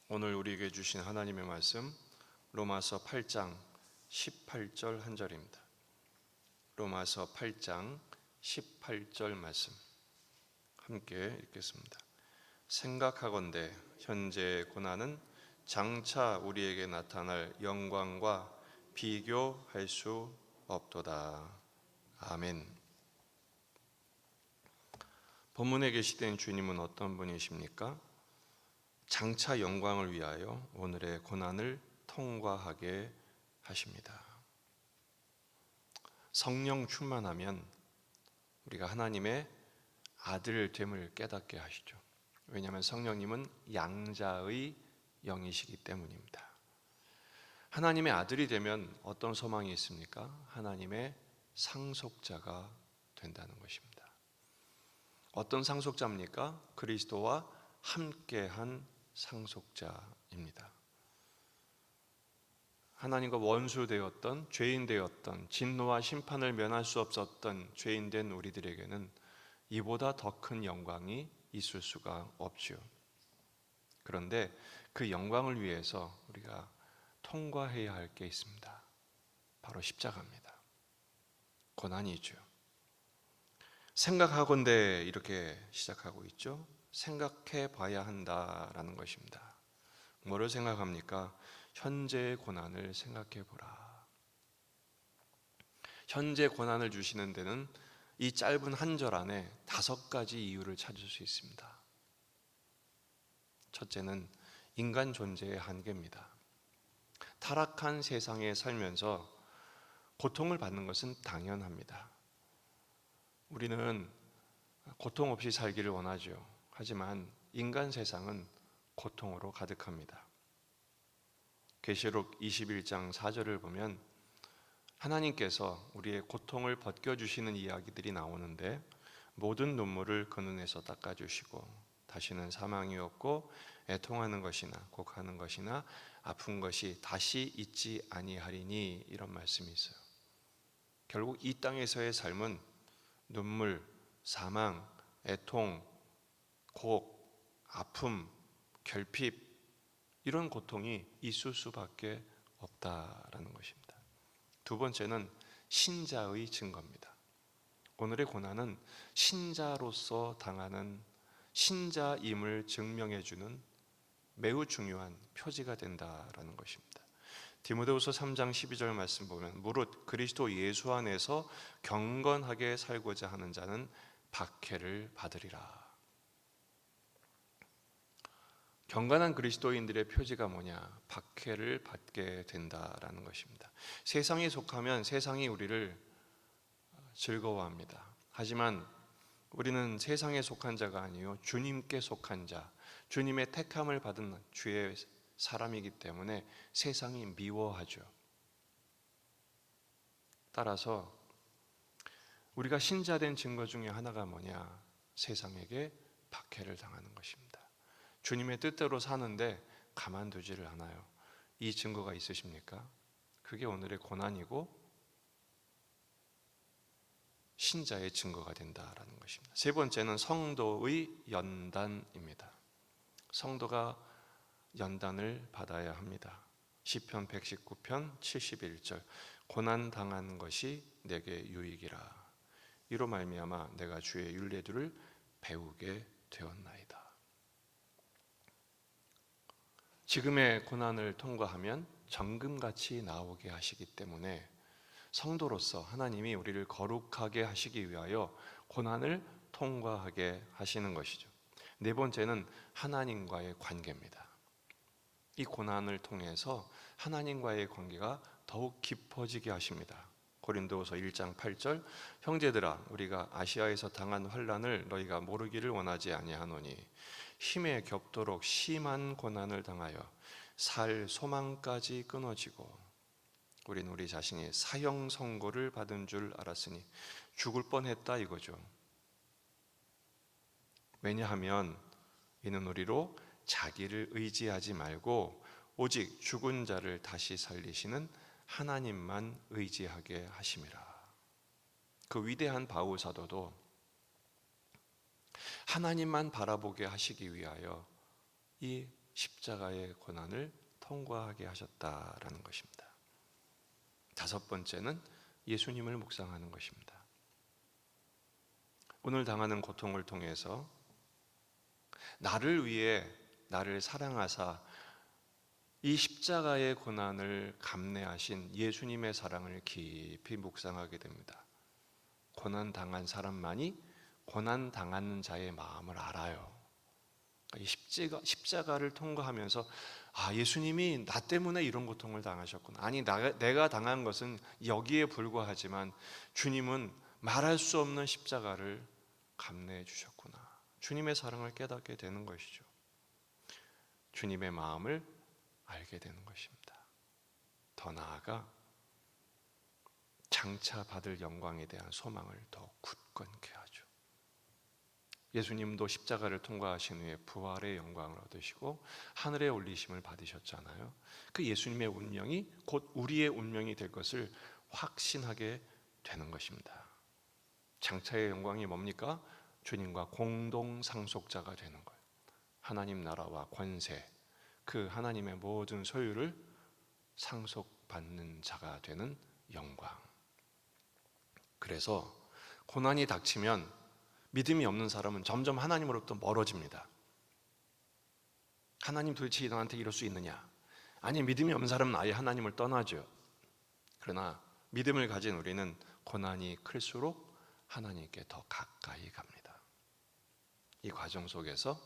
오늘 우리에게 주신 하나님의 말씀 로마서 8장 18절 한 절입니다. 로마서 8장 18절 말씀 함께 읽겠습니다. 생각하건대 현재의 고난은 장차 우리에게 나타날 영광과 비교할 수 없도다. 아멘. 본문에 계시된 주님은 어떤 분이십니까? 장차 영광을 위하여 오늘의 고난을 통과하게 하십니다. 성령 충만하면 우리가 하나님의 아들됨을 깨닫게 하시죠. 왜냐하면 성령님은 양자의 영이시기 때문입니다. 하나님의 아들이 되면 어떤 소망이 있습니까? 하나님의 상속자가 된다는 것입니다. 어떤 상속자입니까? 그리스도와 함께한 상속자입니다. 하나님과 원수되었던, 죄인되었던, 진노와 심판을 면할 수 없었던 죄인된 우리들에게는 이보다 더 큰 영광이 있을 수가 없지요. 그런데 그 영광을 위해서 우리가 통과해야 할 게 있습니다. 바로 십자가입니다. 고난이죠. 생각하건대 이렇게 시작하고 있죠. 생각해 봐야 한다라는 것입니다. 뭐를 생각합니까? 현재의 고난을 생각해 보라. 현재 고난을 주시는 데는 이 짧은 한 절 안에 5가지 이유를 찾을 수 있습니다. 첫째는 인간 존재의 한계입니다. 타락한 세상에 살면서 고통을 받는 것은 당연합니다. 우리는 고통 없이 살기를 원하죠. 하지만 인간 세상은 고통으로 가득합니다. 계시록 21장 4절을 보면 하나님께서 우리의 고통을 벗겨주시는 이야기들이 나오는데 모든 눈물을 그 눈에서 닦아주시고 다시는 사망이 없고 애통하는 것이나 곡하는 것이나 아픈 것이 다시 있지 아니하리니 이런 말씀이 있어요. 결국 이 땅에서의 삶은 눈물, 사망, 애통, 곡, 아픔, 결핍 이런 고통이 있을 수밖에 없다라는 것입니다. 두 번째는 신자의 증거입니다. 오늘의 고난은 신자로서 당하는 신자임을 증명해주는 매우 중요한 표지가 된다라는 것입니다. 디모데후서 3장 12절 말씀 보면 무릇 그리스도 예수 안에서 경건하게 살고자 하는 자는 박해를 받으리라. 경건한 그리스도인들의 표지가 뭐냐? 박해를 받게 된다라는 것입니다. 세상에 속하면 세상이 우리를 즐거워합니다. 하지만 우리는 세상에 속한 자가 아니요 주님께 속한 자, 주님의 택함을 받은 주의 사람이기 때문에 세상이 미워하죠. 따라서 우리가 신자된 증거 중에 하나가 뭐냐? 세상에게 박해를 당하는 것입니다. 주님의 뜻대로 사는데 가만두지를 않아요. 이 증거가 있으십니까? 그게 오늘의 고난이고 신자의 증거가 된다라는 것입니다. 세 번째는 성도의 연단입니다. 성도가 연단을 받아야 합니다. 시편 119편 71절 고난 당한 것이 내게 유익이라. 이로 말미암아 내가 주의 율례들을 배우게 되었나이다. 지금의 고난을 통과하면 정금같이 나오게 하시기 때문에 성도로서 하나님이 우리를 거룩하게 하시기 위하여 고난을 통과하게 하시는 것이죠. 네 번째는 하나님과의 관계입니다. 이 고난을 통해서 하나님과의 관계가 더욱 깊어지게 하십니다. 고린도후서 1장 8절 형제들아 우리가 아시아에서 당한 환난을 너희가 모르기를 원하지 아니하노니 힘에 겹도록 심한 고난을 당하여 살 소망까지 끊어지고 우리는 우리 자신이 사형 선고를 받은 줄 알았으니 죽을 뻔했다 이거죠. 왜냐하면 이는 우리로 자기를 의지하지 말고 오직 죽은 자를 다시 살리시는 하나님만 의지하게 하심이라. 그 위대한 바울 사도도 하나님만 바라보게 하시기 위하여 이 십자가의 고난을 통과하게 하셨다라는 것입니다. 다섯 번째는 예수님을 묵상하는 것입니다. 오늘 당하는 고통을 통해서 나를 위해 나를 사랑하사 이 십자가의 고난을 감내하신 예수님의 사랑을 깊이 묵상하게 됩니다. 고난 당한 사람만이 고난 당하는 자의 마음을 알아요. 이 십자가를 통과하면서 예수님이 나 때문에 이런 고통을 당하셨구나. 아니 내가 당한 것은 여기에 불과하지만 주님은 말할 수 없는 십자가를 감내해 주셨구나. 주님의 사랑을 깨닫게 되는 것이죠. 주님의 마음을 알게 되는 것입니다. 더 나아가 장차 받을 영광에 대한 소망을 더 굳건케 하죠. 예수님도 십자가를 통과하신 후에 부활의 영광을 얻으시고 하늘에 올리심을 받으셨잖아요. 그 예수님의 운명이 곧 우리의 운명이 될 것을 확신하게 되는 것입니다. 장차의 영광이 뭡니까? 주님과 공동 상속자가 되는 거예요. 하나님 나라와 권세, 그 하나님의 모든 소유를 상속받는 자가 되는 영광. 그래서 고난이 닥치면 믿음이 없는 사람은 점점 하나님으로부터 멀어집니다. 하나님 도대체 너한테 이럴 수 있느냐? 아니, 믿음이 없는 사람은 아예 하나님을 떠나죠. 그러나 믿음을 가진 우리는 고난이 클수록 하나님께 더 가까이 갑니다. 이 과정 속에서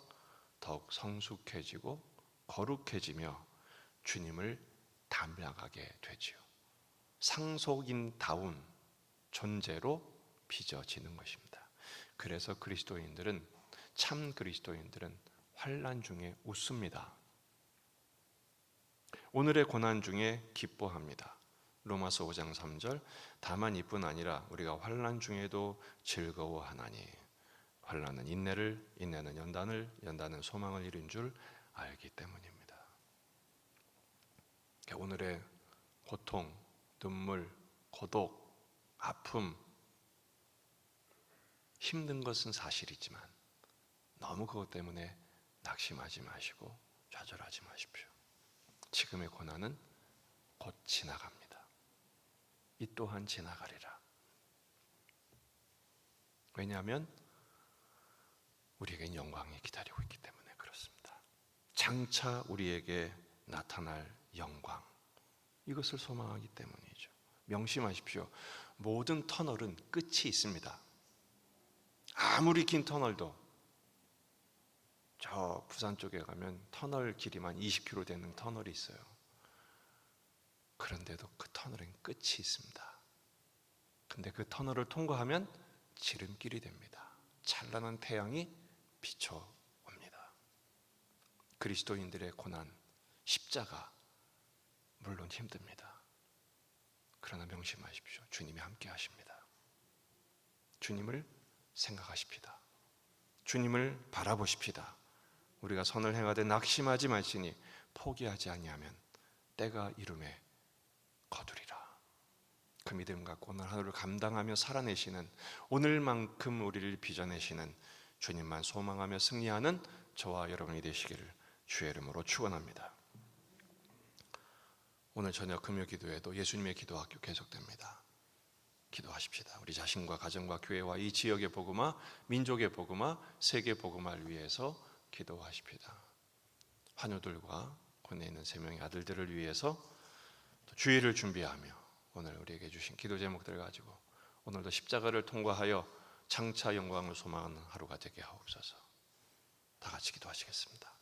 더욱 성숙해지고 거룩해지며 주님을 닮아가게 되지요. 상속인다운 존재로 빚어지는 것입니다. 그래서 참 그리스도인들은 환난 중에 웃습니다. 오늘의 고난 중에 기뻐합니다. 로마서 5장 3절, 다만 이뿐 아니라 우리가 환난 중에도 즐거워하나니 환난은 인내를, 인내는 연단을, 연단은 소망을 이룬 줄 알기 때문입니다. 오늘의 고통, 눈물, 고독, 아픔, 힘든 것은 사실이지만 너무 그것 때문에 낙심하지 마시고 좌절하지 마십시오. 지금의 고난은 곧 지나갑니다. 이 또한 지나가리라. 왜냐하면 우리에겐 영광이 기다리고 있기 때문에 그렇습니다. 장차 우리에게 나타날 영광, 이것을 소망하기 때문이죠. 명심하십시오. 모든 터널은 끝이 있습니다. 아무리 긴 터널도 저 부산 쪽에 가면 터널 길이만 20km 되는 터널이 있어요. 그런데도 그 터널엔 끝이 있습니다. 근데 그 터널을 통과하면 지름길이 됩니다. 찬란한 태양이 비춰옵니다. 그리스도인들의 고난, 십자가 물론 힘듭니다. 그러나 명심하십시오. 주님이 함께 하십니다. 주님을 생각하십시다. 주님을 바라보십시다. 우리가 선을 행하되 낙심하지 말지니 포기하지 아니하면 때가 이름에 거두리라. 그 믿음 갖고 오늘 하루를 감당하며 살아내시는, 오늘만큼 우리를 빚어내시는 주님만 소망하며 승리하는 저와 여러분이 되시기를 주의 이름으로 축원합니다. 오늘 저녁 금요 기도에도 예수님의 기도학교 계속됩니다. 기도하십시다. 우리 자신과 가정과 교회와 이 지역의 복음화, 민족의 복음화, 세계 복음화를 위해서 기도하십시다. 환우들과 군에 있는 3명의 아들들을 위해서 또 주일을 준비하며 오늘 우리에게 주신 기도 제목들을 가지고 오늘도 십자가를 통과하여 장차 영광을 소망하는 하루가 되게 하옵소서. 다 같이 기도하시겠습니다.